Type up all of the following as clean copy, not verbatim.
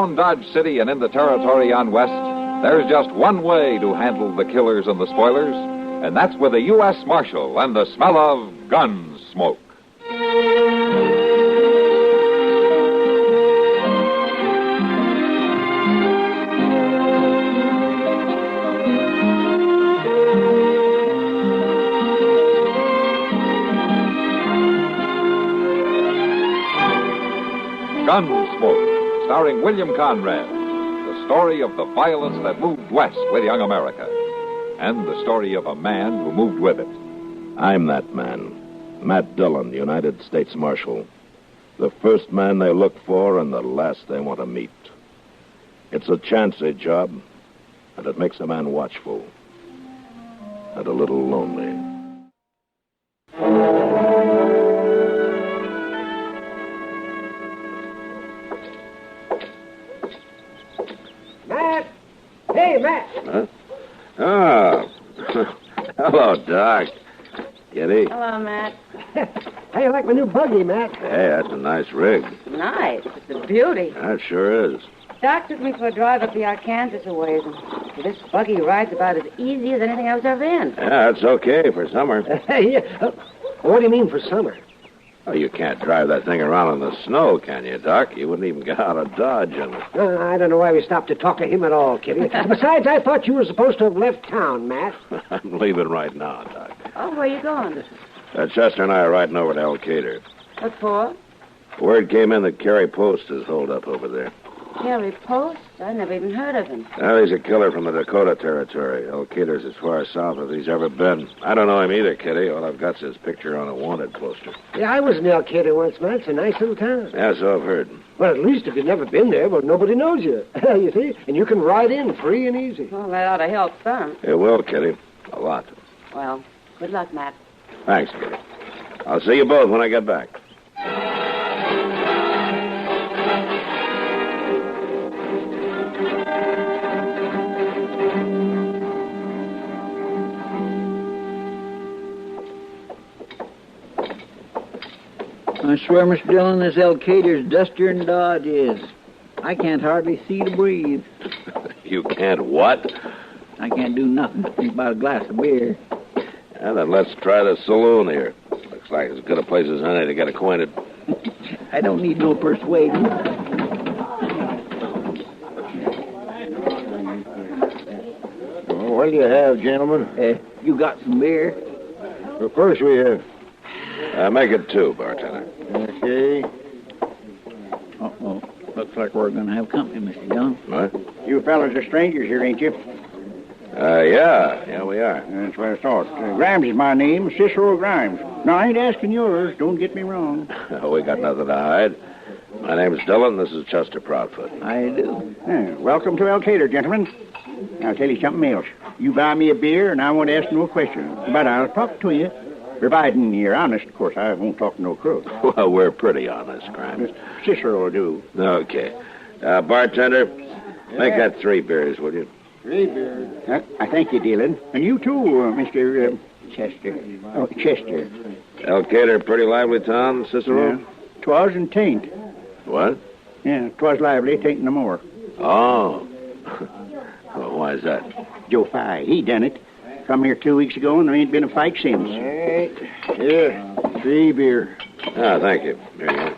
around Dodge City and in the territory on west, there's just one way to handle the killers and the spoilers, and that's with a U.S. Marshal and the smell of Gunsmoke. Gunsmoke, starring William Conrad, the story of the violence that moved west with young America, and the story of a man who moved with it. I'm that man, Matt Dillon, United States Marshal. The first man they look for and the last they want to meet. It's a chancy job, and it makes a man watchful and a little lonely. Matt! Hey, Matt! Huh? Oh. Hello, Doc. Kitty. Hello, Matt. How you like my new buggy, Matt? Hey, that's a nice rig. Nice. It's a beauty. That sure is. Doc took me for a drive up the Arkansas a ways, and this buggy rides about as easy as anything I was ever in. Yeah, it's okay for summer. Yeah. What do you mean for summer? Oh, you can't drive that thing around in the snow, can you, Doc? You wouldn't even get out of Dodge in it. I don't know why we stopped to talk to him at all, Kitty. Besides, I thought you were supposed to have left town, Matt. I'm leaving right now, Doc. Oh, where are you going? Chester and I are riding over to Elkader. What for? Word came in that Kerry Post is holed up over there. Kerry Post? I never even heard of him. Well, he's a killer from the Dakota Territory. Elkader's as far south as he's ever been. I don't know him either, Kitty. All I've got's his picture on a wanted poster. Yeah, I was in Elkader once, Matt. It's a nice little town. Yeah, so I've heard. Well, at least if you've never been there, well, nobody knows you. You see? And you can ride in free and easy. Well, that ought to help some. It will, Kitty. A lot. Well, good luck, Matt. Thanks, Kitty. I'll see you both when I get back. I swear, Mr. Dillon, this Elkader's dustier than Dodge is. I can't hardly see to breathe. You can't what? I can't do nothing but think about a glass of beer. Yeah, then let's try the saloon here. Looks like as good a place as any to get acquainted. I don't need no persuading. Well, what do you have, gentlemen? You got some beer? Of course we have. Make it 2, bartender. Okay. Uh-oh. Looks like we're going to have company, Mr. Dillon. What? You fellas are strangers here, ain't you? Yeah. Yeah, we are. That's what I thought. Grimes is my name, Cicero Grimes. No, I ain't asking yours. Don't get me wrong. We got nothing to hide. My name's Dillon. This is Chester Proudfoot. I do. Welcome to Elkader, gentlemen. I'll tell you something else. You buy me a beer, and I won't ask no questions. But I'll talk to you. Providing you're honest, of course, I won't talk to no crook. Well, we're pretty honest, Grimes. Cicero will do. Okay. Bartender, make that 3 beers, will you? 3 beers. I thank you, Dillon. And you too, Mr. Chester. Oh, Chester. Elkader, pretty lively town, Cicero? Yeah. 'Twas and tain't. What? Yeah, 'twas lively, tain't no more. Oh. Well, why is that? Joe Fye, he done it. Come here 2 weeks ago, and there ain't been a fight since. Right. Here, 3 beer. Ah, thank you. Here you go.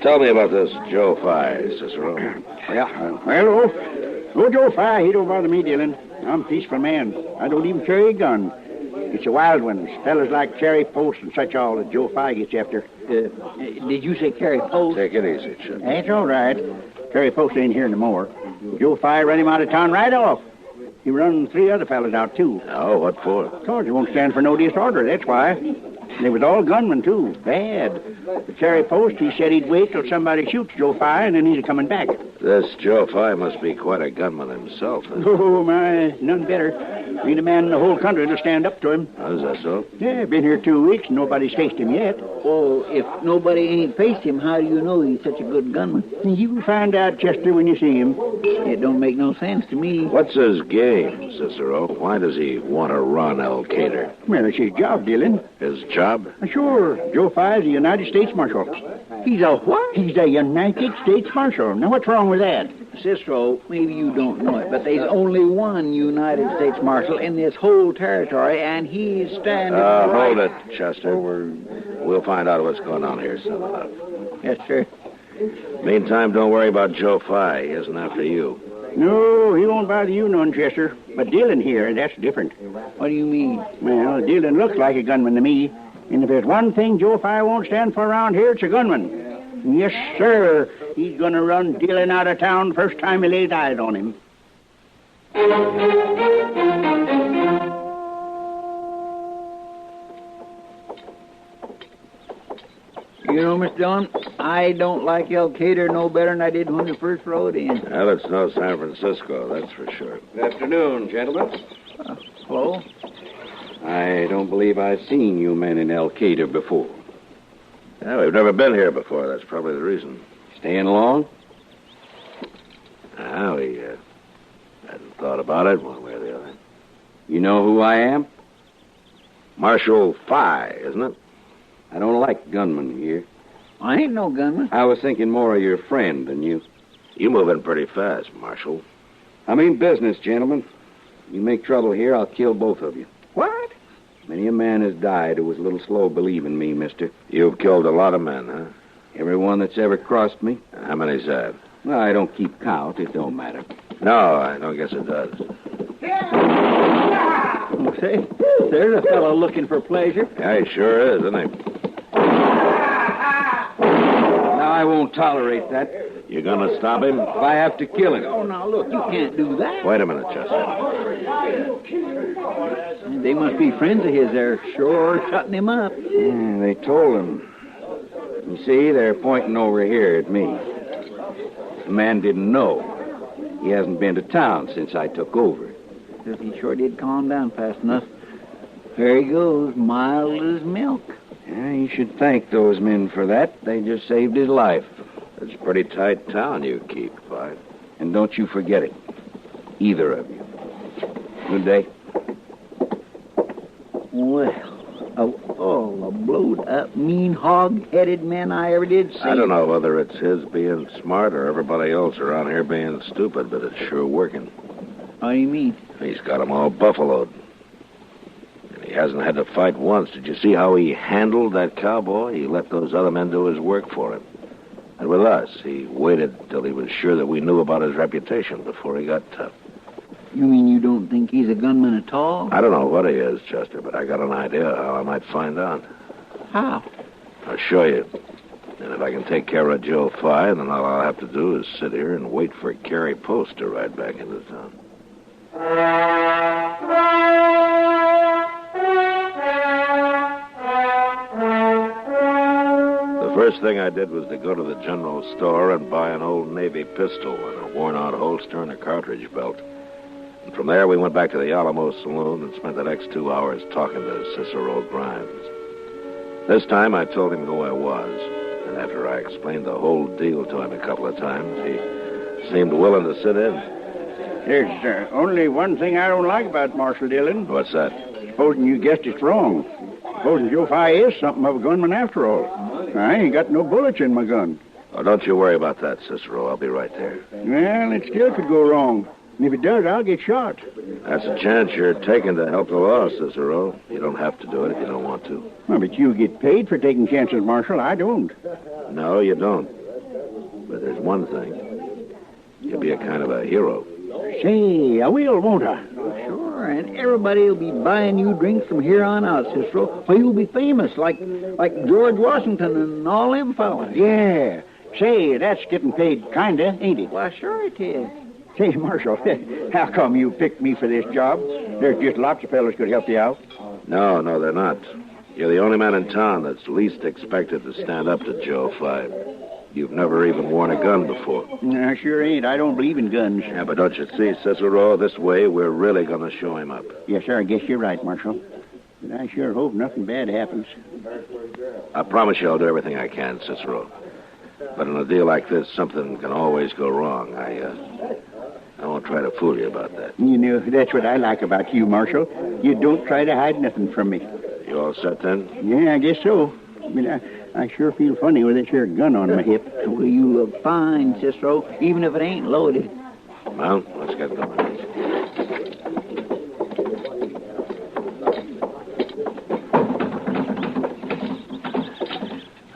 Tell me about this Joe Fye, Cicero. Yeah, well, Joe Fye, he don't bother me, Dillon. I'm a peaceful man. I don't even carry a gun. It's the wild ones, fellas like Kerry Post and such all that Joe Fye gets after. Did you say Kerry Post? Take it easy, Chip. That's all right. Kerry Post ain't here no more. Joe Fye run him out of town right off. He run 3 other fellas out, too. Oh, what for? Because he won't stand for no disorder, that's why. They was all gunmen, too. Bad. The Kerry Post, he said he'd wait till somebody shoots Joe Fye, and then he's coming back. This Joe Fye must be quite a gunman himself. Huh? Oh, my, none better. Ain't a man in the whole country to stand up to him. How's that so? Yeah, been here 2 weeks and nobody's faced him yet. Oh, if nobody ain't faced him, how do you know he's such a good gunman? You'll find out, Chester, when you see him. It don't make no sense to me. What's his game, Cicero? Why does he want to run El Cater? Well, it's his job, Dillon. His job? Sure. Joe Fye's a United States Marshal. He's a what? He's a United States Marshal. Now, what's wrong with that? Cicero, maybe you don't know it, but there's only one United States Marshal in this whole territory, and he's standing Hold it, Chester. We'll find out what's going on here soon enough. Yes, sir. Meantime, don't worry about Joe Fye. He isn't after you. No, he won't bother you none, Chester. But Dillon here, that's different. What do you mean? Well, Dillon looks like a gunman to me. And if there's one thing Joe Fye won't stand for around here, it's a gunman. Yes, sir. He's going to run Dillon out of town first time he lays eyes on him. You know, Mr. Dillon, I don't like El Cater no better than I did when we first rode in. Well, it's no San Francisco, that's for sure. Good afternoon, gentlemen. Hello? I don't believe I've seen you men in El Cater before. Yeah, we've never been here before. That's probably the reason. Staying long? We hadn't thought about it one way or the other. You know who I am? Marshal Fye, isn't it? I don't like gunmen here. I ain't no gunman. I was thinking more of your friend than you. You moving pretty fast, Marshal. I mean business, gentlemen. You make trouble here, I'll kill both of you. What? Many a man has died who was a little slow believing me, mister. You've killed a lot of men, huh? Everyone that's ever crossed me. How many's that? Well, I don't keep count. It don't matter. No, I don't guess it does. Say, there's a fellow looking for pleasure. Yeah, he sure is, isn't he? Now, I won't tolerate that. You gonna stop him? If I have to kill him. Oh, now, look, you can't do that. Wait a minute, Chester. They must be friends of his. They're sure shutting him up. Yeah, they told him. You see, they're pointing over here at me. The man didn't know. He hasn't been to town since I took over. He sure did calm down fast enough. There he goes, mild as milk. Yeah, you should thank those men for that. They just saved his life. It's a pretty tight town you keep, Fye. And don't you forget it. Either of you. Good day. Well, of all the blowed-up, mean, hog-headed men I ever did see. I don't know whether it's his being smart or everybody else around here being stupid, but it's sure working. What do you mean? He's got them all buffaloed. And he hasn't had to fight once. Did you see how he handled that cowboy? He let those other men do his work for him. And with us, he waited till he was sure that we knew about his reputation before he got tough. You mean you don't think he's a gunman at all? I don't know what he is, Chester, but I got an idea how I might find out. How? I'll show you. And if I can take care of Joe Fye, then all I'll have to do is sit here and wait for Carrie Post to ride back into town. The first thing I did was to go to the general store and buy an old Navy pistol and a worn-out holster and a cartridge belt. And from there, we went back to the Alamo Saloon and spent the next 2 hours talking to Cicero Grimes. This time, I told him who I was. And after I explained the whole deal to him a couple of times, he seemed willing to sit in. There's only one thing I don't like about Marshal Dillon. What's that? Supposing you guessed it wrong. Supposing Joe Fye is something of a gunman after all. I ain't got no bullets in my gun. Oh, don't you worry about that, Cicero. I'll be right there. Well, it still could go wrong. And if it does, I'll get shot. That's a chance you're taking to help the law, Cicero. You don't have to do it if you don't want to. Well, but you get paid for taking chances, Marshal. I don't. No, you don't. But there's one thing. You'll be a kind of a hero. Say, I will, won't I? Sure, and everybody will be buying you drinks from here on out, Cicero. Well, you'll be famous, like George Washington and all them fellas. Yeah. Say, that's getting paid kinda, ain't it? Why, sure it is. Say, Marshal, how come you picked me for this job? There's just lots of fellas could help you out. No, they're not. You're the only man in town that's least expected to stand up to Joe Fye. You've never even worn a gun before. No, I sure ain't. I don't believe in guns. Yeah, but don't you see, Cicero, this way we're really going to show him up. Yes, sir, I guess you're right, Marshal. But I sure hope nothing bad happens. I promise you I'll do everything I can, Cicero. But in a deal like this, something can always go wrong. I won't try to fool you about that. You know, that's what I like about you, Marshal. You don't try to hide nothing from me. You all set then? Yeah, I guess so. I mean, I sure feel funny with this here gun on my hip. Well, you look fine, Cicero, even if it ain't loaded. Well, let's get going.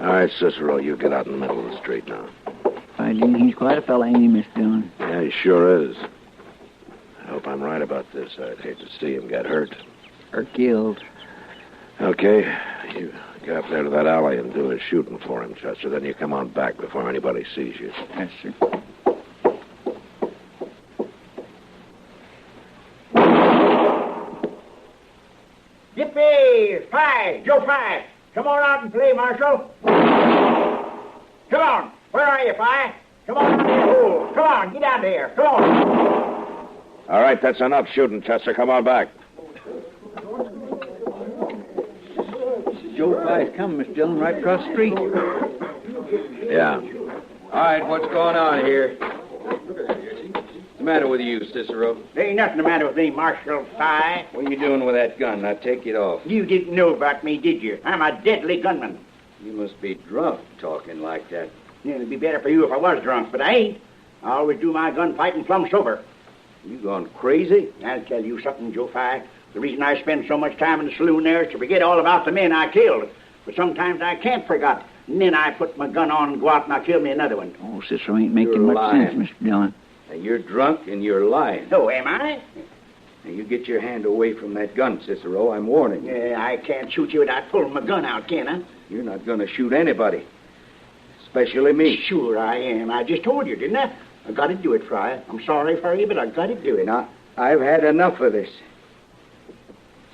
All right, Cicero, you get out in the middle of the street now. He's quite a fella, ain't he, Miss Dillon? Yeah, he sure is. I hope I'm right about this. I'd hate to see him get hurt. Or killed. Okay, you get up there to that alley and do his shooting for him, Chester. Then you come on back before anybody sees you. Yes, sir. Yippee! Pie! Joe Pie! Come on out and play, Marshal. Come on. Where are you, Pie? Come on out of your hole. Come on, get out of here. Come on. All right, that's enough shooting, Chester. Come on back. Joe Pye's coming, Miss Dillon, right across the street. Yeah. All right, what's going on here? What's the matter with you, Cicero? There ain't nothing the matter with me, Marshal Pie. What are you doing with that gun? Now take it off. You didn't know about me, did you? I'm a deadly gunman. You must be drunk talking like that. Yeah, it'd be better for you if I was drunk, but I ain't. I always do my gunfighting plumb sober. You gone crazy? I'll tell you something, Joe Pye. The reason I spend so much time in the saloon there is to forget all about the men I killed. But sometimes I can't forget. And then I put my gun on and go out and I kill me another one. Oh, Cicero ain't making You're much lying. sense, Mr. Dillon. Now, you're drunk and you're lying. Oh, am I? Now, you get your hand away from that gun, Cicero. I'm warning you. Yeah, I can't shoot you without pulling my gun out, can I? You're not going to shoot anybody. Especially me. Sure I am. I just told you, didn't I? I got to do it, Fry. I'm sorry for you, but I got to do it. Now, I've had enough of this.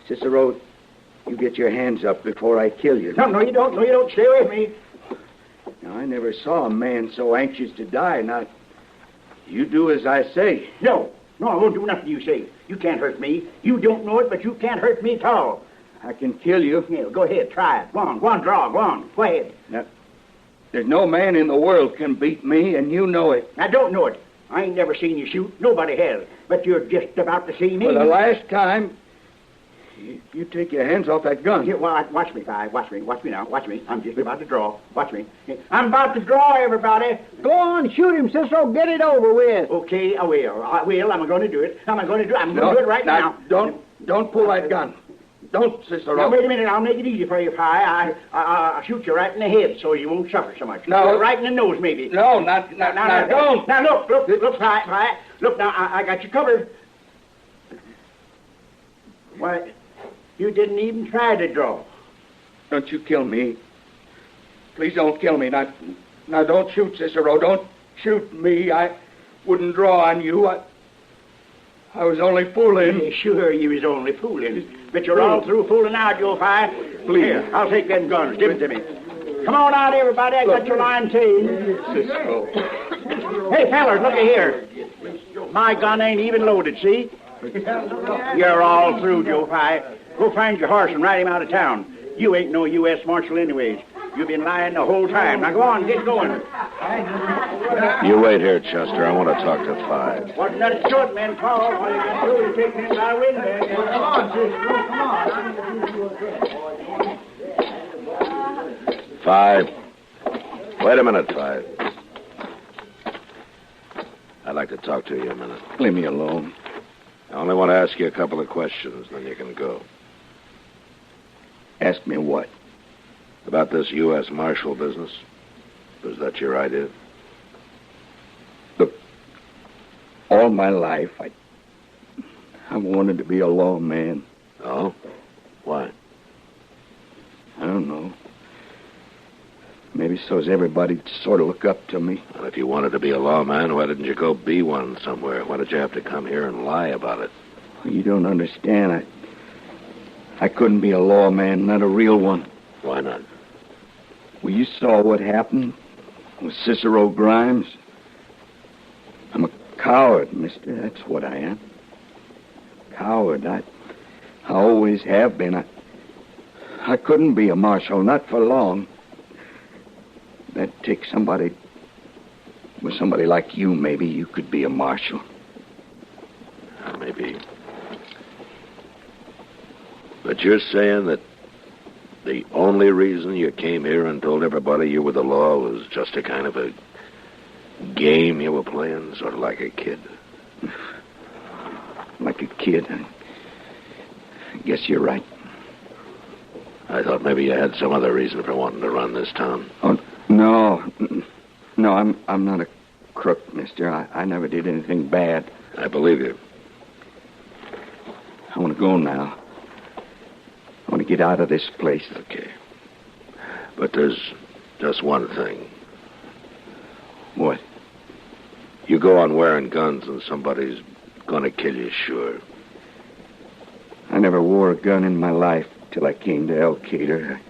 Cicero, you get your hands up before I kill you. No, you don't. No, you don't. Stay with me. Now, I never saw a man so anxious to die. Now, you do as I say. No, I won't do nothing you say. You can't hurt me. You don't know it, but you can't hurt me at all. I can kill you. Yeah, go ahead. Try it. Go on, draw. Go on. Go ahead. Now, there's no man in the world can beat me, and you know it. I don't know it. I ain't never seen you shoot. Nobody has. But you're just about to see me. For the last time, you take your hands off that gun. Here, watch me, Fi. Watch me now. Watch me. I'm just about to draw. Watch me. I'm about to draw, everybody. Go on, shoot him, Cicero. Get it over with. Okay, I will. I'm going to do it. I'm going to do it right now. Don't pull that gun. Don't, Cicero. Now, wait a minute. I'll make it easy for you, Fi. I'll shoot you right in the head so you won't suffer so much. No. Right in the nose, maybe. No, not don't. Now, look, Fi. Look, now, I got you covered. Why, you didn't even try to draw. Don't you kill me. Please don't kill me. Now, don't shoot, Cicero. Don't shoot me. I wouldn't draw on you. I was only fooling. Yeah, sure, you was only fooling. But you're all through fooling out, Joe Fi. Please. Here, I'll take them guns. Give it to me. Come on out, everybody. I got your line tamed. Cicero. Hey, fellas, look here. My gun ain't even loaded, see? You're all through, Joe Fi. Go find your horse and ride him out of town. You ain't no U.S. Marshal anyways. You've been lying the whole time. Now go on, get going. You wait here, Chester. I want to talk to Five. Wasn't that short, man, Paul? All you got to do is take him by the window. Come on, sister. Come on. Five. Wait a minute, Five. I'd like to talk to you a minute. Leave me alone. I only want to ask you a couple of questions, then you can go. Ask me what? About this U.S. Marshal business. Was that your idea? Look, all my life, I wanted to be a lawman. Oh? Why? I don't know. Maybe so's everybody sort of look up to me. Well, if you wanted to be a lawman, why didn't you go be one somewhere? Why did you have to come here and lie about it? You don't understand. I couldn't be a lawman, not a real one. Why not? Well, you saw what happened with Cicero Grimes. I'm a coward, mister. That's what I am. Coward. I always have been. I couldn't be a marshal, not for long. That'd take somebody... With somebody like you, maybe you could be a marshal. Maybe. But you're saying that the only reason you came here and told everybody you were the law was just a kind of a game you were playing, sort of like a kid? Like a kid? I guess you're right. I thought maybe you had some other reason for wanting to run this town. Oh, no. No, I'm not a crook, mister. I never did anything bad. I believe you. I want to go now. I want to get out of this place. Okay. But there's just one thing. What? You go on wearing guns and somebody's gonna kill you, sure. I never wore a gun in my life till I came to Elkader.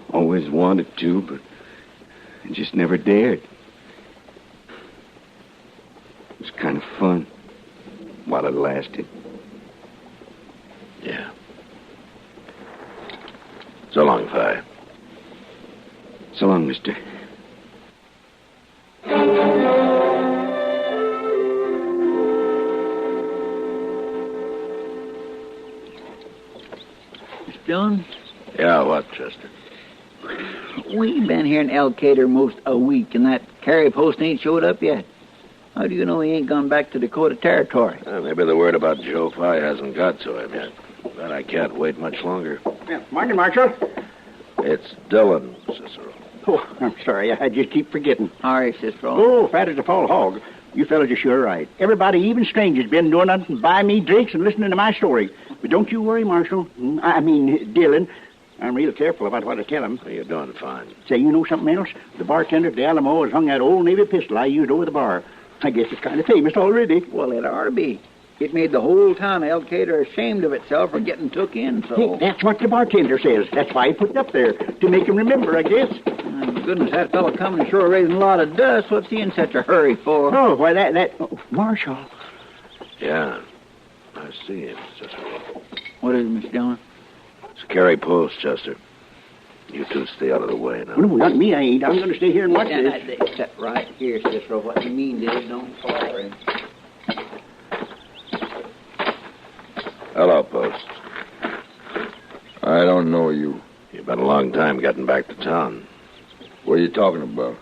I always wanted to, but I just never dared. It was kind of fun while it lasted. Yeah. So long, Fi. So long, mister. Mr. Dillon? Yeah, what, Chester? We've been here in Elkader most a week, and that carry post ain't showed up yet. How do you know he ain't gone back to Dakota Territory? Maybe the word about Joe Fi hasn't got to him yet. But I can't wait much longer. Yeah, morning, Marshal. It's Dillon, Cicero. Oh, I'm sorry. I just keep forgetting. All right, Cicero. Oh, fat as a fall hog. You fellas are sure right. Everybody, even strangers, been doing nothing but buy me drinks and listening to my story. But don't you worry, Marshal. I mean, Dillon. I'm real careful about what I tell him. You're doing fine. Say, you know something else? The bartender at the Alamo has hung that old Navy pistol I used over the bar. I guess it's kind of famous already. Well, it ought to be. It made the whole town of Elkader ashamed of itself for getting took in, so... Hey, that's what the bartender says. That's why he put it up there, to make him remember, I guess. Goodness, that fellow coming sure raising a lot of dust. What's he in such a hurry for? Oh, why, Marshal. Yeah, I see him, Cicero. What is it, Mr. Dillon? It's Carey Post, Chester. You two stay out of the way now. No, not me, I ain't. I'm going to stay here and watch this. Except right here, Cicero. What you mean is don't follow him. Hello, Post. I don't know you. You've been a long time getting back to town. What are you talking about?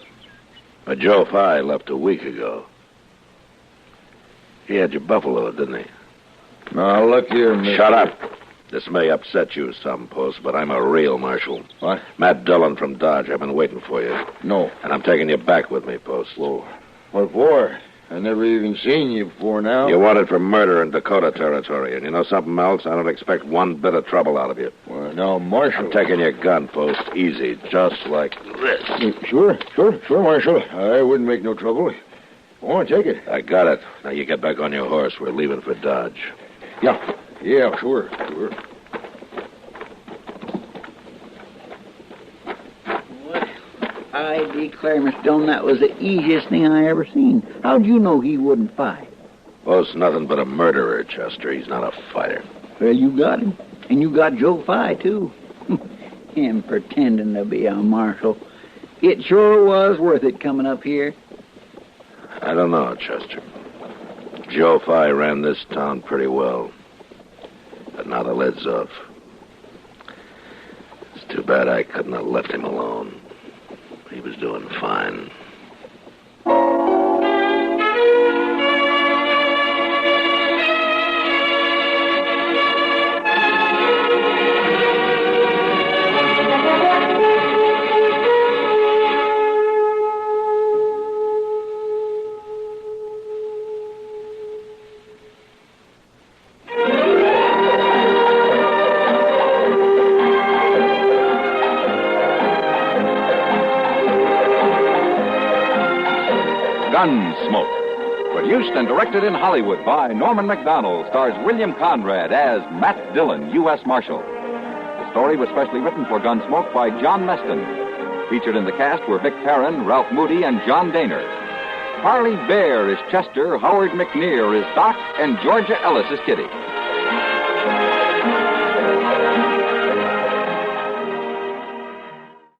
But Joe Fi left a week ago. He had you buffaloed, didn't he? Now, look here, Mr. Shut up. This may upset you some, Post, but I'm a real marshal. What? Matt Dillon from Dodge. I've been waiting for you. No. And I'm taking you back with me, Post. Whoa. What for? I never even seen you before now. You wanted for murder in Dakota Territory, and you know something else? I don't expect one bit of trouble out of you. Well, now, Marshal... I'm taking your gun, Post. Easy, just like this. Sure, Marshal. I wouldn't make no trouble. I want to take it. I got it. Now you get back on your horse. We're leaving for Dodge. Yeah, sure. I declare, Mr. Dillon, that was the easiest thing I ever seen. How'd you know he wouldn't fight? Post's nothing but a murderer, Chester. He's not a fighter. Well, you got him. And you got Joe Fi, too. Him pretending to be a marshal. It sure was worth it coming up here. I don't know, Chester. Joe Fi ran this town pretty well. But now the lid's off. It's too bad I couldn't have left him alone. He was doing fine. Gunsmoke. Produced and directed in Hollywood by Norman Macdonald, stars William Conrad as Matt Dillon, U.S. Marshal. The story was specially written for Gunsmoke by John Meston. Featured in the cast were Vic Perrin, Ralph Moody, and John Daner. Parley Bear is Chester, Howard McNear is Doc, and Georgia Ellis is Kitty.